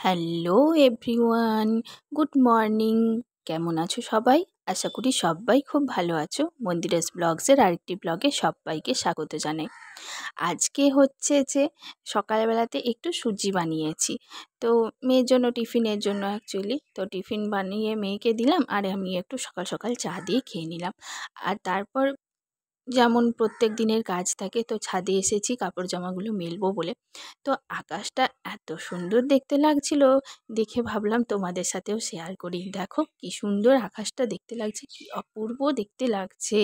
Hello everyone, good morning. কেমন আছো সবাই? আশা করি সবাই খুব ভালো আছো। মন্দিরাস ব্লগসের আরেকটি ব্লগে সবাইকে স্বাগত জানাই। আজকে হচ্ছে যে সকালবেলাতে একটু সুজি বানিয়েছি, তো মেয়ের জন্য, টিফিনের জন্য অ্যাকচুয়ালি। তো টিফিন বানিয়ে মেয়েকে দিলাম, আর আমি একটু সকাল সকাল চা দিয়ে খেয়ে নিলাম। আর তারপর যেমন প্রত্যেক দিনের কাজ থাকে, তো ছাদে এসেছি কাপড় জামাগুলো মেলবো বলে। তো আকাশটা এত সুন্দর দেখতে লাগছিল, দেখে ভাবলাম তোমাদের সাথেও শেয়ার করি। দেখো কি সুন্দর আকাশটা দেখতে লাগছে, কি অপূর্ব দেখতে লাগছে,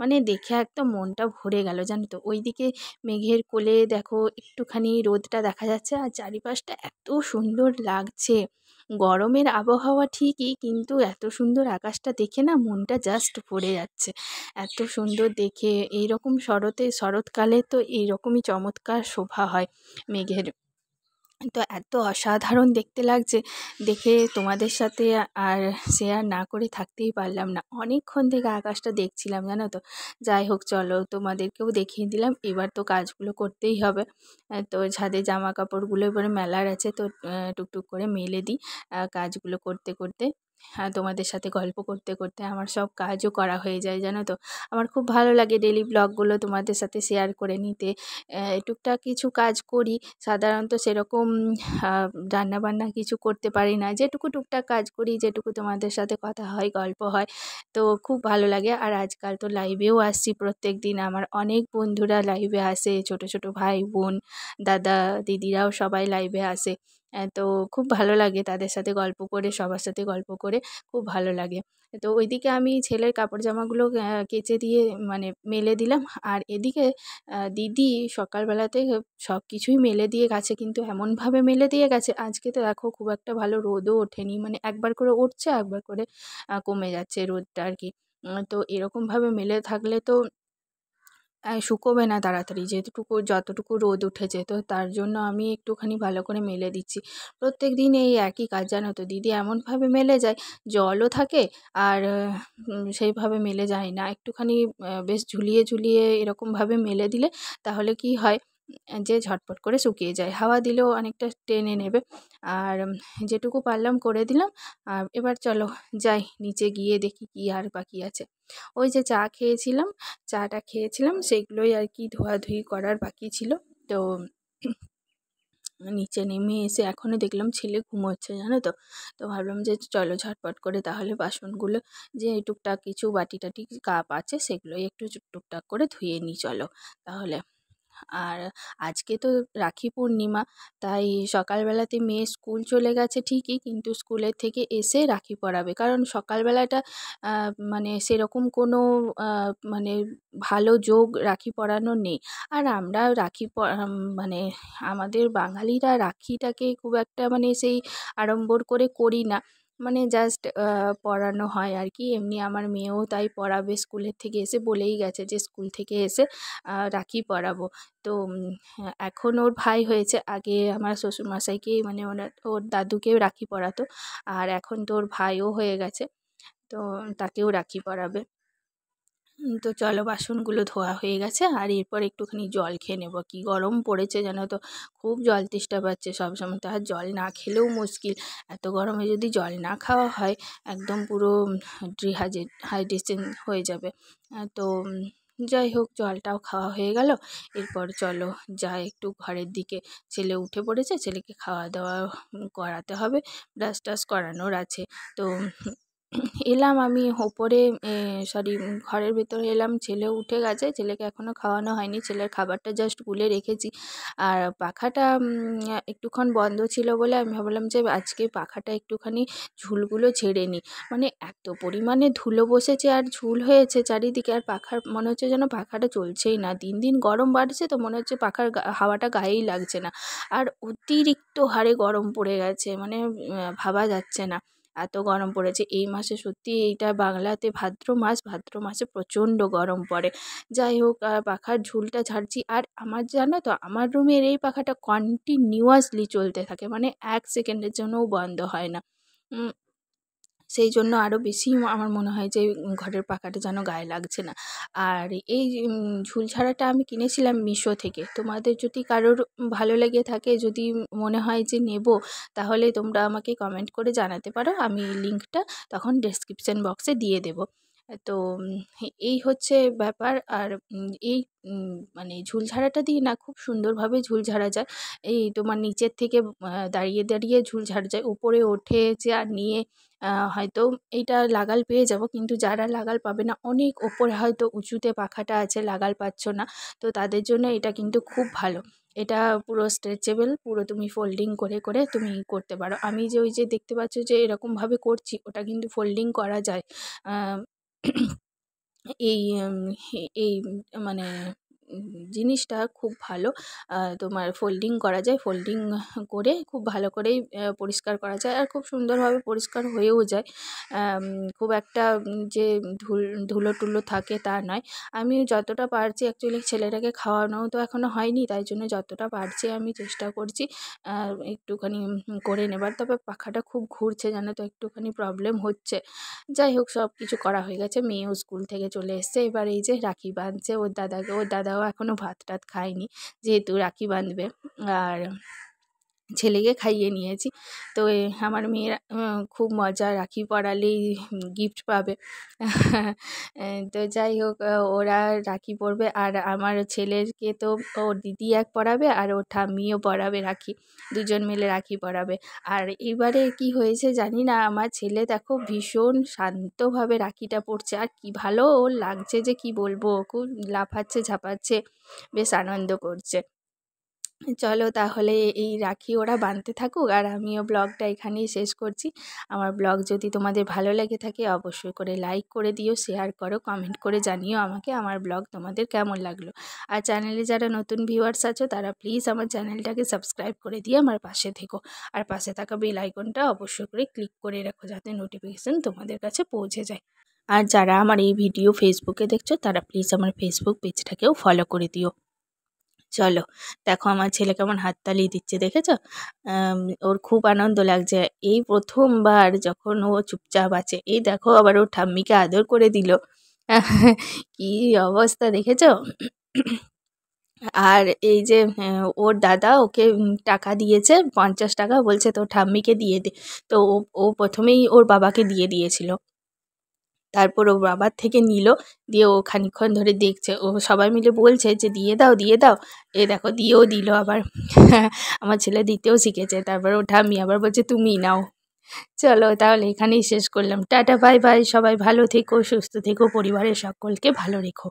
মানে দেখে একদম মনটা ভরে গেল জানো তো। ওইদিকে মেঘের কোলে দেখো একটুখানি রোদটা দেখা যাচ্ছে, আর চারিপাশটা এত সুন্দর লাগছে। গরমের আবহাওয়া ঠিকই, কিন্তু এত সুন্দর আকাশটা দেখে না মনটা জাস্ট ভরে যাচ্ছে। এত সুন্দর দেখে, এইরকম শরৎকালে তো এইরকমই চমৎকার শোভা হয় মেঘের। তো এত অসাধারণ দেখতে লাগছে, দেখে তোমাদের সাথে আর শেয়ার না করে থাকতেই পারলাম না। অনেকক্ষণ থেকে আকাশটা দেখছিলাম জানো তো। যাই হোক, চলো তোমাদেরকেও দেখিয়ে দিলাম। এবার তো কাজগুলো করতেই হবে। তো ছাদে জামা কাপড়গুলো এবারে মেলার আছে, তো টুকটুক করে মেলে দিই। কাজগুলো করতে করতে, হ্যাঁ, তোমাদের সাথে গল্প করতে করতে আমার সব কাজও করা হয়ে যায় জানো তো। আমার খুব ভালো লাগে ডেলি ব্লগগুলো তোমাদের সাথে শেয়ার করে নিতে। টুকটাক কিছু কাজ করি, সাধারণত সেরকম রান্নাবান্না কিছু করতে পারি না। যেটুকু টুকটাক কাজ করি, যেটুকু তোমাদের সাথে কথা হয়, গল্প হয়, তো খুব ভালো লাগে। আর আজকাল তো লাইভেও আসছি প্রত্যেক দিন। আমার অনেক বন্ধুরা লাইভে আসে, ছোট ছোট ভাই বোন, দাদা দিদিরাও সবাই লাইভে আসে। তো খুব ভালো লাগে তাদের সাথে গল্প করে, সবার সাথে গল্প করে খুব ভালো লাগে। তো ওইদিকে আমি ছেলের কাপড় জামাগুলো কেচে দিয়ে মানে মেলে দিলাম। আর এদিকে দিদি সকালবেলাতে সব কিছুই মেলে দিয়ে গেছে, কিন্তু এমনভাবে মেলে দিয়ে গেছে, আজকে তো দেখো খুব একটা ভালো রোদও ওঠেনি, মানে একবার করে উঠছে, একবার করে কমে যাচ্ছে রোদটা আর কি। তো এরকমভাবে মেলে থাকলে তো শুকোবে না তাড়াতাড়ি, যতটুকু রোদ উঠেছে, তো তার জন্য আমি একটুখানি ভালো করে মেলে দিচ্ছি। প্রত্যেক দিন এই একই কাজ জানো তো। দিদি এমনভাবে মেলে যায়, জলও থাকে, আর সেইভাবে মেলে যায় না। একটুখানি বেশ ঝুলিয়ে ঝুলিয়ে এরকমভাবে মেলে দিলে তাহলে কি হয়, যে ঝটপট করে শুকিয়ে যায়। হাওয়া দিলেও অনেকটা টেনে নেবে। আর যেটুকু পারলাম করে দিলাম। আর এবার চলো যাই নিচে, গিয়ে দেখি কি আর বাকি আছে। ওই যে চাটা খেয়েছিলাম, সেগুলোই আর কি ধোয়াধুয়ি করার বাকি ছিল। তো নিচে নেমে এসে এখনও দেখলাম ছেলে ঘুমোচ্ছে জানো তো। তো ভাবলাম যে চলো ঝটপট করে তাহলে বাসনগুলো, যে টুকটাক কিছু বাটি টাটি কাপ আছে, সেগুলোই একটু টুকটাক করে ধুয়ে নিই চলো তাহলে। আর আজকে তো রাখি পূর্ণিমা, তাই সকালবেলাতে মেয়ে স্কুল চলে গেছে ঠিকই, কিন্তু স্কুলের থেকে এসে রাখি পরাবে। কারণ সকালবেলাটা মানে সেরকম কোনো মানে ভালো যোগ রাখি পরানোর নেই। আর আমরা মানে আমাদের বাঙালিরা রাখিটাকে খুব একটা মানে সেই আড়ম্বর করে করি না, মানে জাস্ট পড়ানো হয় আর কি। এমনি আমার মেয়েও তাই পড়াবে, স্কুলের থেকে এসে বলেই গেছে যে স্কুল থেকে এসে রাখি পরাবো। তো এখন ওর ভাই হয়েছে, আগে আমার শ্বশুরমশাইকেই মানে ওর দাদুকেও রাখি পরাতো, আর এখন তো ওর ভাইও হয়ে গেছে, তো তাকেও রাখি পরাবে। তো চলো বাসনগুলো ধোয়া হয়ে গেছে, আর এরপর একটুখানি জল খেয়ে নেবো। কি গরম পড়েছে জানো তো, খুব জল তেষ্টা পাচ্ছে সবসময়। তো আর জল না খেলেও মুশকিল, এত গরমে যদি জল না খাওয়া হয় একদম পুরো হাইড্রেশন হয়ে যাবে। তো যাই হোক, জলটাও খাওয়া হয়ে গেল। এরপর চলো যাই একটু ঘরের দিকে। ছেলে উঠে পড়েছে, ছেলেকে খাওয়া দাওয়া করাতে হবে, ব্রাশ টাশ করানোর আছে। তো এলাম আমি ওপরে, সরি ঘরের ভেতরে এলাম। ছেলে উঠে গেছে, ছেলেকে এখনও খাওয়ানো হয়নি, ছেলের খাবারটা জাস্ট তুলে রেখেছি। আর পাখাটা একটুক্ষণ বন্ধ ছিল বলে আমি ভাবলাম যে আজকে পাখাটা একটুখানি ঝুলগুলো ঝেড়ে নিই। মানে এত পরিমাণে ধুলো বসেছে আর ঝুল হয়েছে চারিদিকে, আর পাখার মনে হচ্ছে যেন পাখাটা চলছেই না। দিন দিন গরম বাড়ছে, তো মনে হচ্ছে পাখার হাওয়াটা গায়েই লাগছে না। আর অতিরিক্ত হারে গরম পড়ে গেছে, মানে ভাবা যাচ্ছে না এত গরম পড়েছে এই মাসে। সত্যি এইটা বাংলাতে ভাদ্র মাস, ভাদ্র মাসে প্রচণ্ড গরম পড়ে। যাই হোক, পাখার ঝুলটা ঝাড়ছি। আর আমার জানো তো, আমার রুমের এই পাখাটা কন্টিনিউয়াসলি চলতে থাকে, মানে এক সেকেন্ডের জন্যও বন্ধ হয় না। সেই জন্য আরও বেশি আমার মনে হয় যে ঘরের পাখাটা যেন গায়ে লাগছে না। আর এই ঝুল ঝাড়াটা আমি কিনেছিলাম মিশো থেকে। তোমাদের যদি কারোর ভালো লেগে থাকে, যদি মনে হয় যে নেব, তাহলে তোমরা আমাকে কমেন্ট করে জানাতে পারো, আমি লিঙ্কটা তখন ডেসক্রিপশন বক্সে দিয়ে দেবো। তো এই হচ্ছে ব্যাপার। আর এই মানে ঝুল ঝাড়াটা দিয়ে না খুব সুন্দরভাবে ঝুল ঝাড়া যায়। এই তোমার নিচের থেকে দাঁড়িয়ে দাঁড়িয়ে ঝুল ঝাড়া যায়, উপরে ওঠে চেয়ার নিয়ে হয়তো এইটা লাগাল পেয়ে যাব, কিন্তু যারা লাগাল পাবে না, অনেক ওপরে হয়তো উঁচুতে পাখাটা আছে, লাগাল পাচ্ছ না, তো তাদের জন্য এটা কিন্তু খুব ভালো। এটা পুরো স্ট্রেচেবল, পুরো তুমি ফোল্ডিং করে করে তুমি করতে পারো। আমি যে ওই যে দেখতে পাচ্ছ যে এরকমভাবে করছি, ওটা কিন্তু ফোল্ডিং করা যায়। এই এই মানে জিনিসটা খুব ভালো। তোমার ফোল্ডিং করা যায়, ফোল্ডিং করে খুব ভালো করেই পরিষ্কার করা যায়, আর খুব সুন্দরভাবে পরিষ্কার হয়েও যায়। খুব একটা যে ধুলো টুলো থাকে তা নয়। আমি যতটা পারছি, অ্যাকচুয়ালি ছেলেটাকে খাওয়ানোও তো এখনও হয়নি, তাই জন্য যতটা পারছি আমি চেষ্টা করছি একটুখানি করে নেবার। তবে পাখাটা খুব ঘুরছে জানো তো, একটুখানি প্রবলেম হচ্ছে। যাই হোক, সব কিছু করা হয়ে গেছে, মেয়েও স্কুল থেকে চলে এসছে। এবার এই যে রাখি বাঁধছে ওর দাদাকে, ওর দাদাও এখনও ভাত টাত খায়নি, যেহেতু রাখি বাঁধবে। আর ছেলেকে খাইয়ে নিয়েছি। তো আমার মেয়েরা খুব মজা, রাখি পরালেই গিফট পাবে। তো যাই হোক, ওরা রাখি পরবে, আর আমার ছেলেকে তো ওর দিদি এক পরাবে, আর ওর ঠাম্মিও পরাবে রাখি, দুজন মিলে রাখি পরাবে। আর এবারে কি হয়েছে জানি না, আমার ছেলে দেখো ভীষণ শান্তভাবে রাখিটা পরছে, আর কি ভালো ওর লাগছে যে কি বলবো, খুব লাফাচ্ছে ঝাপাচ্ছে, বেশ আনন্দ করছে। চলো তাহলে এই রাখি ওরা বাঁধতে থাকুক, আর আমিও ব্লগটা এখানেই শেষ করছি। আমার ব্লগ যদি তোমাদের ভালো লেগে থাকে, অবশ্যই করে লাইক করে দিও, শেয়ার করো, কমেন্ট করে জানিও আমাকে আমার ব্লগ তোমাদের কেমন লাগলো। আর চ্যানেলে যারা নতুন ভিউয়ার্স আছো, তারা প্লিজ আমার চ্যানেলটাকে সাবস্ক্রাইব করে দিয়ে আমার পাশে থেকো, আর পাশে থাকা বেল আইকনটা অবশ্যই করে ক্লিক করে রাখো, যাতে নোটিফিকেশান তোমাদের কাছে পৌঁছে যায়। আর যারা আমার এই ভিডিও ফেসবুকে দেখছো, তারা প্লিজ আমার ফেসবুক পেজটাকেও ফলো করে দিও। চলো, দেখো আমার ছেলে কেমন হাততালি দিচ্ছে, দেখেছো? ওর খুব আনন্দ লাগছে, এই প্রথমবার যখন ও চুপচাপ আছে। এই দেখো আবার ওর ঠাম্মিকে আদর করে দিল। কি অবস্থা দেখেছো? আর এই যে ওর দাদা ওকে টাকা দিয়েছে 50 টাকা, বলছে তোর ঠাম্মিকে দিয়ে দে। তো ও প্রথমেই ওর বাবাকে দিয়ে দিয়েছিল, তারপর ও বাবার থেকে নিল, দিয়ে ও খানিকক্ষণ ধরে দেখছে, ও সবাই মিলে বলছে যে দিয়ে দাও দিয়ে দাও, এ দেখো দিয়েও দিল আবার। আমার ছেলে দিতেও শিখেছে। তারপর ও ঠাম্মি আবার বলছে তুমি নাও। চলো তাহলে এখানেই শেষ করলাম, টাটা বাই বাই, সবাই ভালো থেকো, সুস্থ থেকো, পরিবারের সকলকে ভালো রেখো।